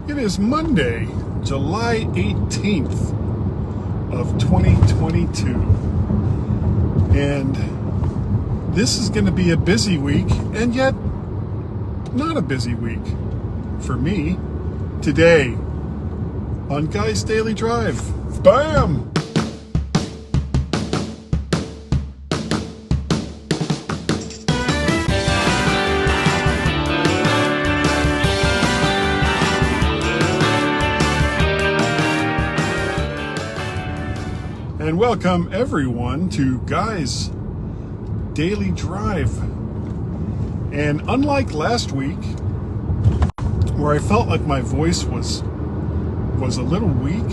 It is Monday, July 18th of 2022. And this is going to be a busy week, and yet not a busy week for me. Today on Guy's Daily Drive. Bam! And welcome everyone to Guy's Daily Drive. And unlike last week, where I felt like my voice was a little weak,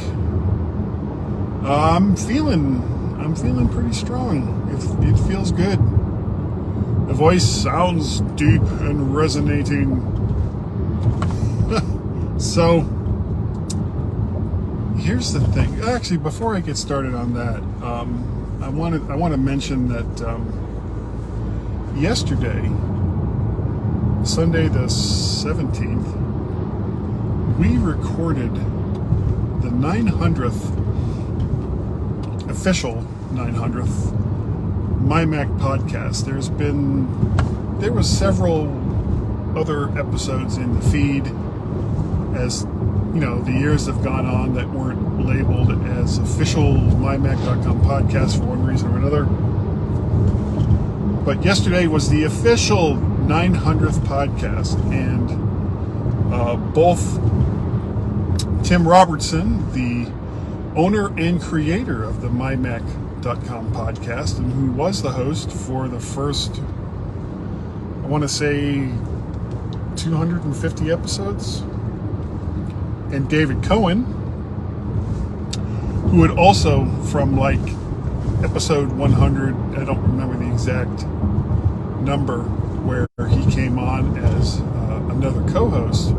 I'm feeling pretty strong. It feels good. The voice sounds deep and resonating. So here's the thing. Actually, before I get started on that, I want to mention that yesterday, Sunday the 17th, we recorded the 900th, official 900th MyMac podcast. There was several other episodes in the feed, as you know, the years have gone on, that weren't labeled as official MyMac.com podcast for one reason or another. But yesterday was the official 900th podcast, and both Tim Robertson, the owner and creator of the MyMac.com podcast, and who was the host for the first, I want to say, 250 episodes, and David Cohen, who had also, from like episode 100, I don't remember the exact number, where he came on as another co-host,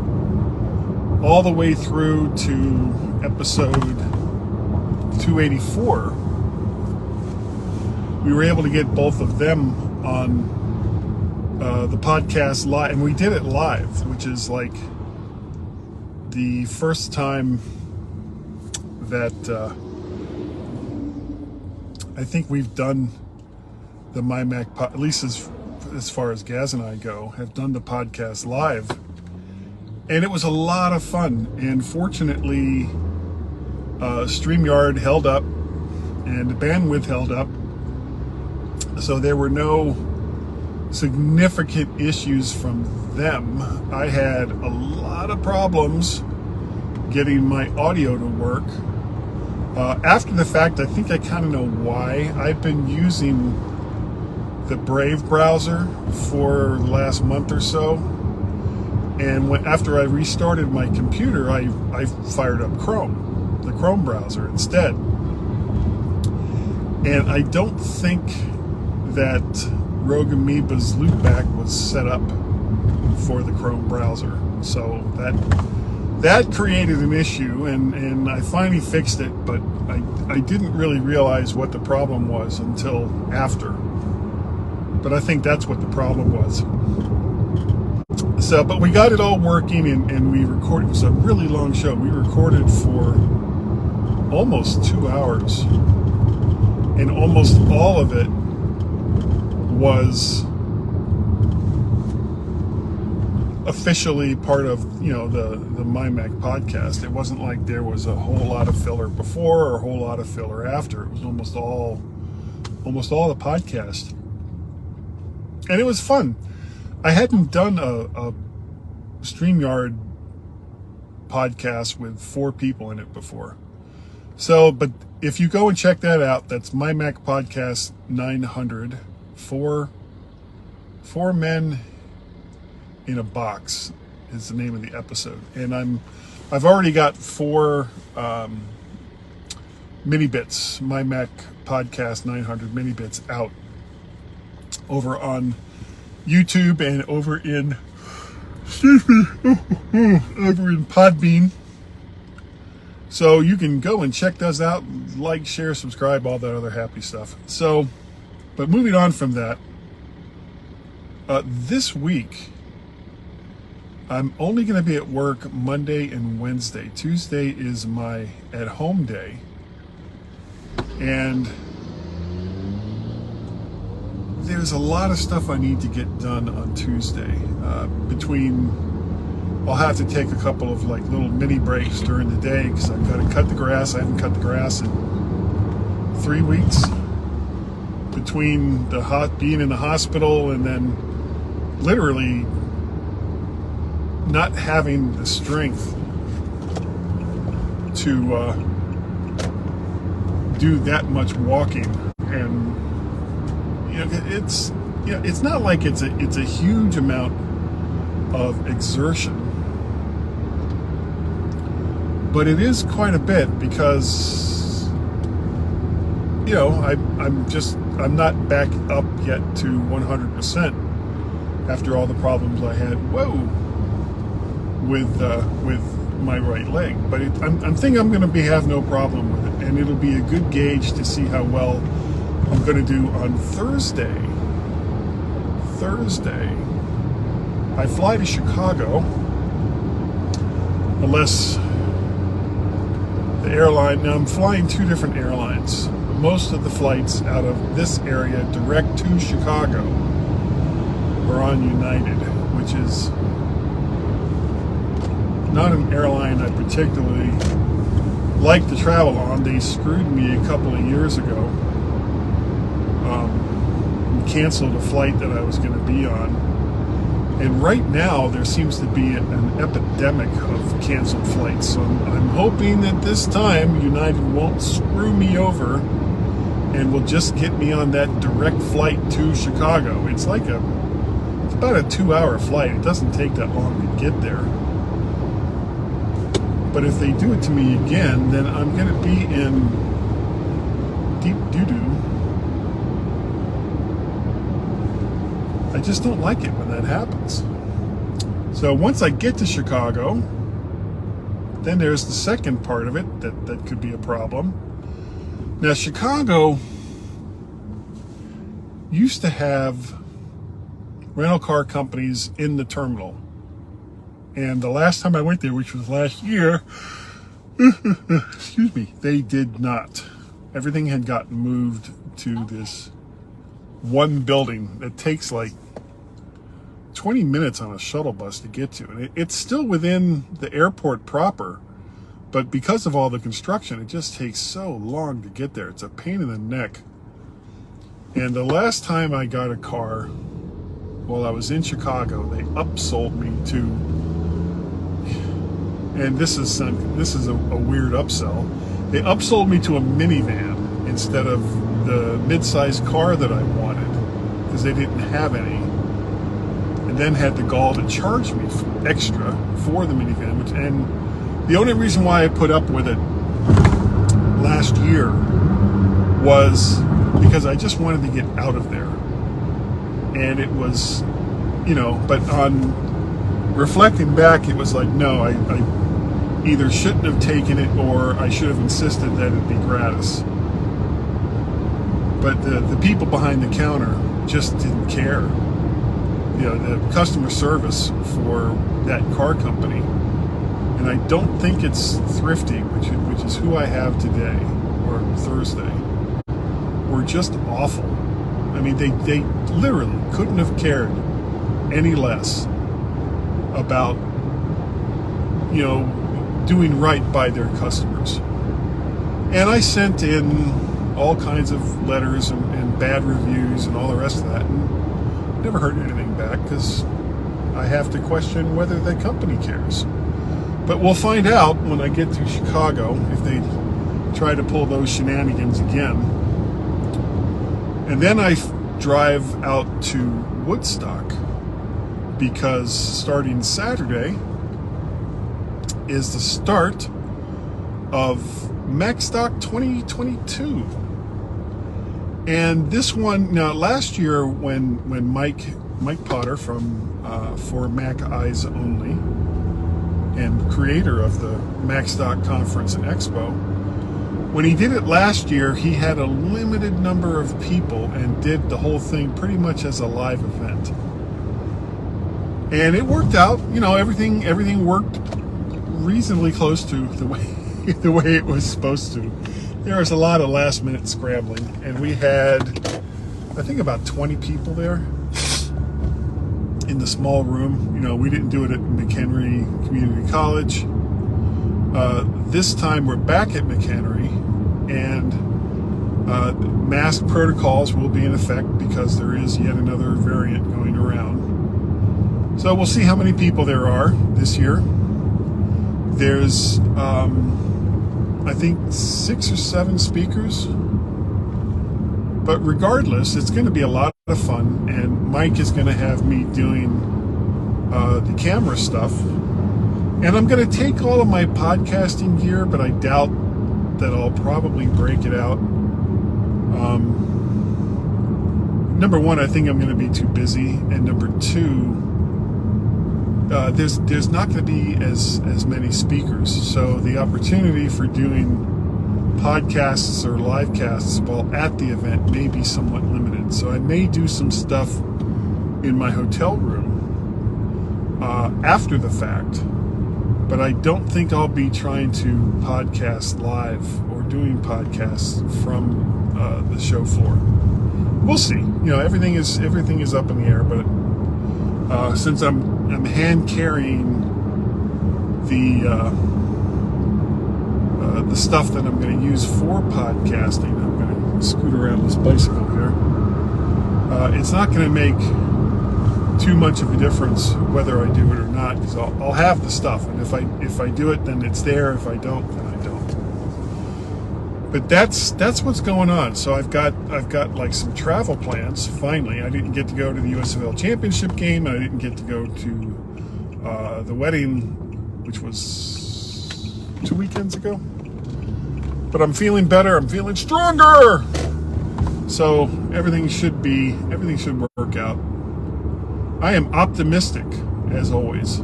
all the way through to episode 284. We were able to get both of them on the podcast live, and we did it live, which is like the first time that I think we've done the MyMac, at least as far as Gaz and I go, have done the podcast live. And it was a lot of fun. And fortunately, StreamYard held up and the bandwidth held up. So there were no significant issues from them. I had a lot of problems getting my audio to work. After the fact, I think I kind of know why. I've been using the Brave browser for the last month or so, and after I restarted my computer, I fired up Chrome, the Chrome browser instead. And I don't think that Rogue Amoeba's loopback was set up for the Chrome browser, so that created an issue, and I finally fixed it, but I didn't really realize what the problem was until after. But I think that's what the problem was. So, but we got it all working, and we recorded. It was a really long show. We recorded for almost 2 hours, and almost all of it was officially part of, you know, the MyMac podcast. It wasn't like there was a whole lot of filler before or a whole lot of filler after. It was almost all the podcast, and it was fun. I hadn't done a StreamYard podcast with 4 people in it before. So, but if you go and check that out, that's MyMac Podcast 900. Four men in a box is the name of the episode, and I've already got 4 mini bits, MyMac Podcast 900 mini bits out over on YouTube and over in Podbean. So you can go and check those out, like, share, subscribe, all that other happy stuff. So, but moving on from that, this week I'm only going to be at work Monday and Wednesday. Tuesday is my at-home day. And there's a lot of stuff I need to get done on Tuesday. I'll have to take a couple of like little mini breaks during the day because I've got to cut the grass. I haven't cut the grass in 3 weeks. Between being in the hospital and then literally not having the strength to do that much walking, and it's not like it's a huge amount of exertion, but it is quite a bit because I'm not back up yet to 100% after all the problems I had. With my right leg, but I'm thinking I'm going to have no problem with it, and it'll be a good gauge to see how well I'm going to do on Thursday. I fly to Chicago unless the airline. Now I'm flying 2 different airlines. Most of the flights out of this area direct to Chicago are on United, which is not an airline I particularly like to travel on. They screwed me a couple of years ago. Canceled a flight that I was going to be on. And right now there seems to be an epidemic of canceled flights. So I'm hoping that this time United won't screw me over and will just get me on that direct flight to Chicago. It's about a 2-hour flight. It doesn't take that long to get there. But if they do it to me again, then I'm going to be in deep doo-doo. I just don't like it when that happens. So once I get to Chicago, then there's the second part of it that could be a problem. Now, Chicago used to have rental car companies in the terminal. And the last time I went there, which was last year, excuse me, they did not. Everything had gotten moved to this one building that takes like 20 minutes on a shuttle bus to get to. And it's still within the airport proper, but because of all the construction, it just takes so long to get there. It's a pain in the neck. And the last time I got a car, while I was in Chicago, they upsold me to, and this is a weird upsell. They upsold me to a minivan instead of the mid-sized car that I wanted because they didn't have any, and then had the gall to charge me extra for the minivan. And the only reason why I put up with it last year was because I just wanted to get out of there. And it was, but on reflecting back, it was like, no, I either shouldn't have taken it or I should have insisted that it be gratis. But the people behind the counter just didn't care. The customer service for that car company, and I don't think it's Thrifty, which is who I have today, or Thursday, were just awful. I mean, they literally couldn't have cared any less about, doing right by their customers. And I sent in all kinds of letters and bad reviews and all the rest of that, and never heard anything back because I have to question whether the company cares. But we'll find out when I get to Chicago if they try to pull those shenanigans again. And then I drive out to Woodstock because starting Saturday is the start of Macstock 2022. And this one, now last year when Mike Potter from For Mac Eyes Only and creator of the Macstock Conference and Expo, when he did it last year, he had a limited number of people and did the whole thing pretty much as a live event. And it worked out. You know, everything worked reasonably close to the way it was supposed to. There was a lot of last minute scrambling, and we had, I think, about 20 people there in the small room. You know, we didn't do it at McHenry Community College. This time we're back at McHenry, and mask protocols will be in effect because there is yet another variant going around. So we'll see how many people there are this year. There's, I think, 6 or 7 speakers. But regardless, it's going to be a lot of fun, and Mike is going to have me doing the camera stuff. And I'm going to take all of my podcasting gear, but I doubt that I'll probably break it out. Number one, I think I'm going to be too busy, and number two, there's not going to be as many speakers, so the opportunity for doing podcasts or live casts while at the event may be somewhat limited. So I may do some stuff in my hotel room after the fact, but I don't think I'll be trying to podcast live or doing podcasts from the show floor. We'll see. You know, everything is up in the air, but since I'm hand carrying the stuff that I'm going to use for podcasting, I'm going to scoot around this bicycle here. It's not going to make too much of a difference whether I do it or not, because I'll have the stuff, and if I do it, then it's there. If I don't, then I don't. But that's what's going on. So I've got like some travel plans. Finally, I didn't get to go to the USFL Championship game, and I didn't get to go to the wedding, which was 2 weekends ago. But I'm feeling better. I'm feeling stronger. So everything should work out. I am optimistic, as always.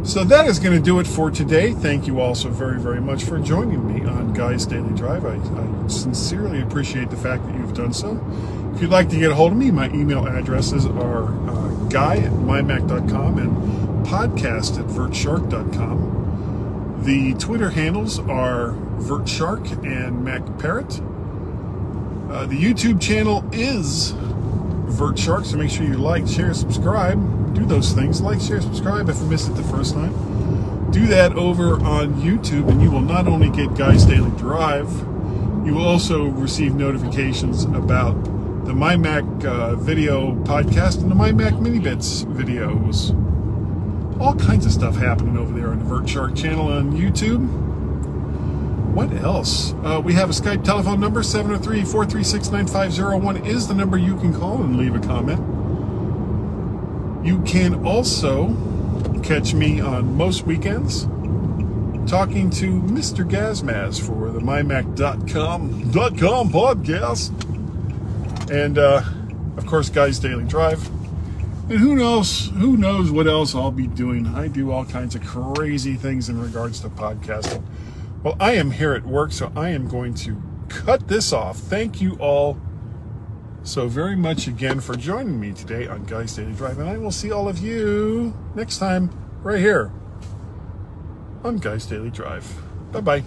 So that is going to do it for today. Thank you all so very, very much for joining me on Guy's Daily Drive. I sincerely appreciate the fact that you've done so. If you'd like to get a hold of me, my email addresses are guy@mymac.com and podcast@vertshark.com. The Twitter handles are vertshark and macparrot. The YouTube channel is vertshark, so make sure you like, share, subscribe. Do those things. Like, share, subscribe if you missed it the first time. Do that over on YouTube, and you will not only get Guy's Daily Drive, you will also receive notifications about the MyMac video podcast and the MyMac Mini Bits videos. All kinds of stuff happening over there on the VertShark channel on YouTube. What else? We have a Skype telephone number, 703-436-9501 is the number you can call and leave a comment. You can also catch me on most weekends talking to Mr. Gazmaz for the MyMac.com podcast. And, of course, Guy's Daily Drive. And who knows what else I'll be doing. I do all kinds of crazy things in regards to podcasting. Well, I am here at work, so I am going to cut this off. Thank you all so very much again for joining me today on Guy's Daily Drive, and I will see all of you next time right here on Guy's Daily Drive. Bye-bye.